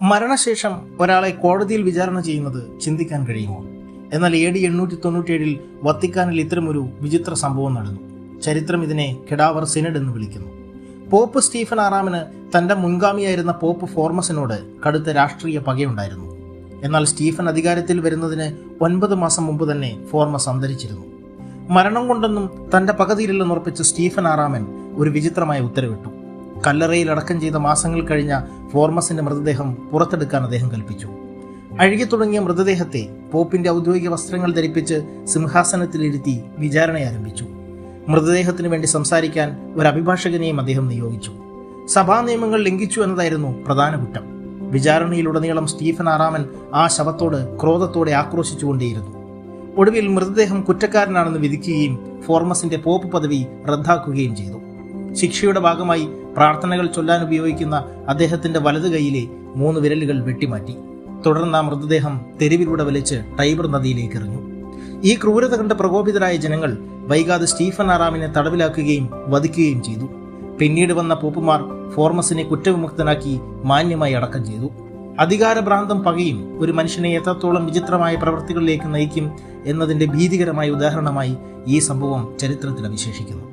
മരണശേഷം ഒരാളെ കോടതിയിൽ വിചാരണ ചെയ്യുന്നത് ചിന്തിക്കാൻ കഴിയുമോ? എന്നാൽ AD 897 വത്തിക്കാനിൽ ഇത്തരമൊരു വിചിത്ര സംഭവം നടന്നു. ചരിത്രം ഇതിനെ കെഡാവർ സിനഡ് എന്ന് വിളിക്കുന്നു. പോപ്പ് സ്റ്റീഫൻ ആറാമന് തന്റെ മുൻഗാമിയായിരുന്ന പോപ്പ് ഫോർമസിനോട് കടുത്ത രാഷ്ട്രീയ പകയുണ്ടായിരുന്നു. എന്നാൽ സ്റ്റീഫൻ അധികാരത്തിൽ വരുന്നതിന് 9 മാസം മുമ്പ് തന്നെ ഫോർമസ് അന്തരിച്ചിരുന്നു. മരണം കൊണ്ടൊന്നും തന്റെ പക തീരില്ലെന്നുറപ്പിച്ച സ്റ്റീഫൻ ആറാമൻ ഒരു വിചിത്രമായ ഉത്തരവിട്ടു. കല്ലറയിൽ അടക്കം ചെയ്ത മാസങ്ങൾ കഴിഞ്ഞ ഫോർമസിന്റെ മൃതദേഹം പുറത്തെടുക്കാൻ അദ്ദേഹം കൽപ്പിച്ചു. അഴുകി തുടങ്ങിയ മൃതദേഹത്തെ പോപ്പിന്റെ ഔദ്യോഗിക വസ്ത്രങ്ങൾ ധരിപ്പിച്ച് സിംഹാസനത്തിലിരുത്തി വിചാരണ ആരംഭിച്ചു. മൃതദേഹത്തിനു വേണ്ടി സംസാരിക്കാൻ ഒരു അഭിഭാഷകനെയും അദ്ദേഹം നിയോഗിച്ചു. സഭാ നിയമങ്ങൾ ലംഘിച്ചു എന്നതായിരുന്നു പ്രധാന കുറ്റം. വിചാരണയിലുടനീളം സ്റ്റീഫൻ ആറാമൻ ആ ശവത്തോട് ക്രോധത്തോടെ ആക്രോശിച്ചുകൊണ്ടേയിരുന്നു. ഒടുവിൽ മൃതദേഹം കുറ്റക്കാരനാണെന്ന് വിധിക്കുകയും ഫോർമസിന്റെ പോപ്പ് പദവി റദ്ദാക്കുകയും ചെയ്തു. ശിക്ഷയുടെ ഭാഗമായി പ്രാർത്ഥനകൾ ചൊല്ലാൻ ഉപയോഗിക്കുന്ന അദ്ദേഹത്തിന്റെ വലതു കൈയിലെ 3 വിരലുകൾ വെട്ടിമാറ്റി. തുടർന്ന് ആ മൃതദേഹം തെരുവിലൂടെ വലിച്ച് ടൈബർ നദിയിലേക്ക് എറിഞ്ഞു. ഈ ക്രൂരത കണ്ട പ്രകോപിതരായ ജനങ്ങൾ വൈകാതെ സ്റ്റീഫൻ ആറാമിനെ തടവിലാക്കുകയും വധിക്കുകയും ചെയ്തു. പിന്നീട് വന്ന പോപ്പുമാർ ഫോർമസിനെ കുറ്റവിമുക്തനാക്കി മാന്യമായി അടക്കം ചെയ്തു. അധികാരഭ്രാന്തം പകയും ഒരു മനുഷ്യനെ എത്രത്തോളം വിചിത്രമായ പ്രവൃത്തികളിലേക്ക് നയിക്കും എന്നതിന്റെ ഭീതികരമായ ഉദാഹരണമായി ഈ സംഭവം ചരിത്രത്തിൽ അവശേഷിക്കുന്നു.